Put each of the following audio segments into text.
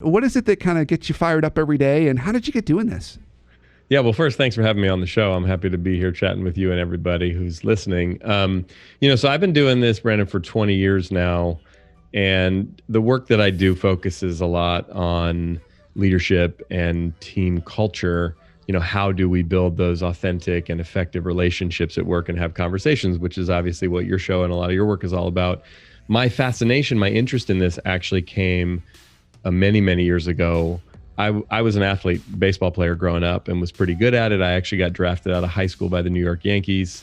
What is it that kind of gets you fired up every day, and how did you get doing this? Yeah, well, first, thanks for having me on the show. I'm happy to be here chatting with you and everybody who's listening. So I've been doing this, Brandon, for 20 years now, and the work that I do focuses a lot on leadership and team culture. How do we build those authentic and effective relationships at work and have conversations, which is obviously what your show and a lot of your work is all about. My fascination, my interest in this actually came many, many years ago. I was an athlete, baseball player growing up, and was pretty good at it. I actually got drafted out of high school by the New York Yankees.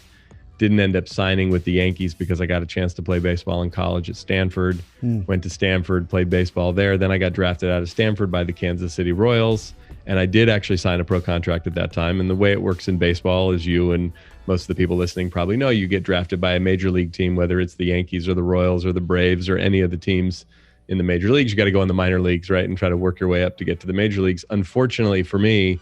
Didn't end up signing with the Yankees because I got a chance to play baseball in college at Stanford. Went to Stanford, played baseball there. Then I got drafted out of Stanford by the Kansas City Royals. And I did actually sign a pro contract at that time. And the way it works in baseball, as you and most of the people listening probably know, you get drafted by a major league team, whether it's the Yankees or the Royals or the Braves or any of the teams in the major leagues. You got to go in the minor leagues, right, and try to work your way up to get to the major leagues. Unfortunately for me,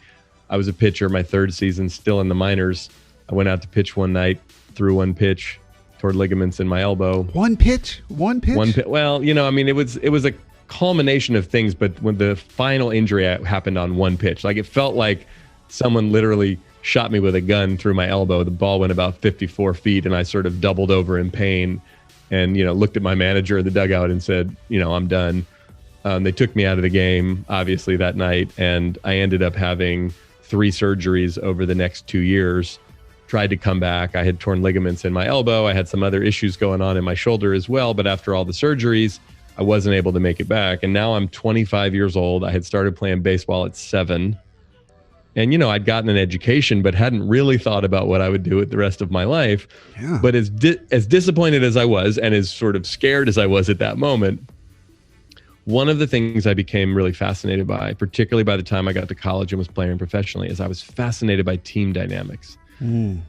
I was a pitcher my third season, still in the minors. I went out to pitch one night, threw one pitch, tore ligaments in my elbow. One pitch? Well, it was a culmination of things, but when the final injury happened on one pitch, like it felt like someone literally shot me with a gun through my elbow. The ball went about 54 feet, and I sort of doubled over in pain. And, looked at my manager in the dugout and said, I'm done. They took me out of the game, obviously, that night. And I ended up having 3 surgeries over the next 2 years. Tried to come back. I had torn ligaments in my elbow. I had some other issues going on in my shoulder as well. But after all the surgeries, I wasn't able to make it back. And now I'm 25 years old. I had started playing baseball at 7. And, I'd gotten an education, but hadn't really thought about what I would do with the rest of my life. Yeah. But as disappointed as I was, and as sort of scared as I was at that moment, one of the things I became really fascinated by, particularly by the time I got to college and was playing professionally, is I was fascinated by team dynamics.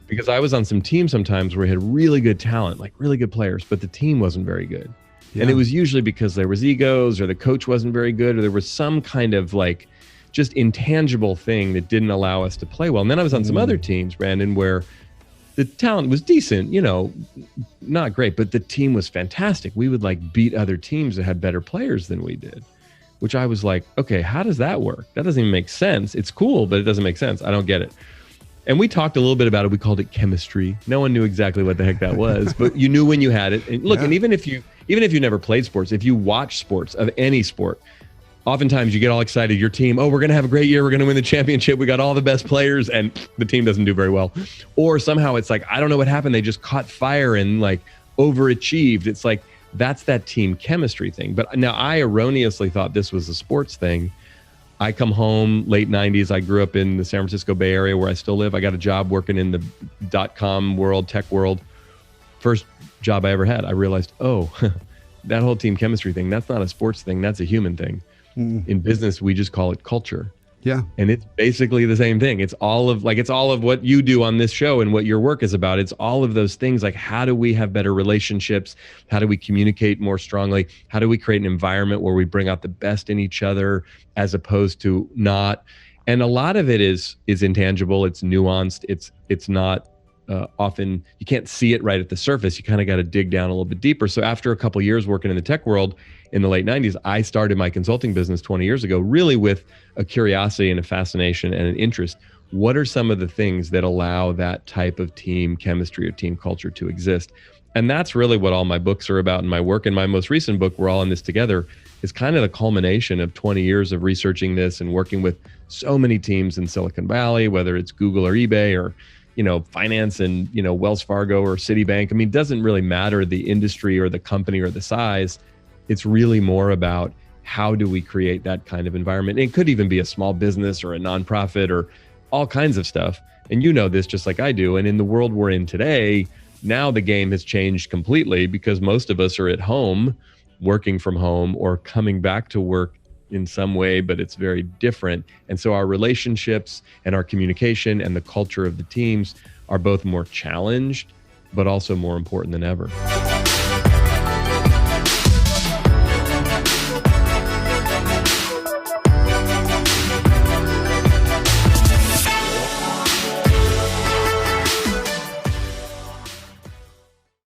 Because I was on some teams sometimes where we had really good talent, like really good players, but the team wasn't very good. Yeah. And it was usually because there was egos, or the coach wasn't very good, or there was some kind of like just intangible thing that didn't allow us to play well. And then I was on some other teams, Brandon, where the talent was decent, not great, but the team was fantastic. We would like beat other teams that had better players than we did, which I was like, okay, how does that work? That doesn't even make sense. It's cool, but it doesn't make sense. I don't get it. And we talked a little bit about it. We called it chemistry. No one knew exactly what the heck that was, but you knew when you had it. And look, and even if you never played sports, if you watch sports of any sport, oftentimes you get all excited, your team, we're going to have a great year. We're going to win the championship. We got all the best players, and the team doesn't do very well. Or somehow it's like, I don't know what happened. They just caught fire and like overachieved. It's like, that's that team chemistry thing. But now I erroneously thought this was a sports thing. I come home late 90s. I grew up in the San Francisco Bay Area where I still live. I got a job working in the .com world, tech world. First job I ever had. I realized, that whole team chemistry thing, that's not a sports thing. That's a human thing. In business, we just call it culture. Yeah. And it's basically the same thing. It's all of what you do on this show and what your work is about. It's all of those things. Like, how do we have better relationships? How do we communicate more strongly? How do we create an environment where we bring out the best in each other as opposed to not? And a lot of it is intangible. It's nuanced. It's not often, you can't see it right at the surface. You kind of got to dig down a little bit deeper. So after a couple of years working in the tech world in the late 90s, I started my consulting business 20 years ago, really with a curiosity and a fascination and an interest. What are some of the things that allow that type of team chemistry or team culture to exist? And that's really what all my books are about in my work. And my most recent book, We're All in This Together, is kind of the culmination of 20 years of researching this and working with so many teams in Silicon Valley, whether it's Google or eBay or finance and, Wells Fargo or Citibank. I mean, it doesn't really matter the industry or the company or the size. It's really more about how do we create that kind of environment. And it could even be a small business or a nonprofit or all kinds of stuff. And you know this just like I do. And in the world we're in today, now the game has changed completely because most of us are at home, working from home or coming back to work in some way, but it's very different. And so our relationships and our communication and the culture of the teams are both more challenged, but also more important than ever.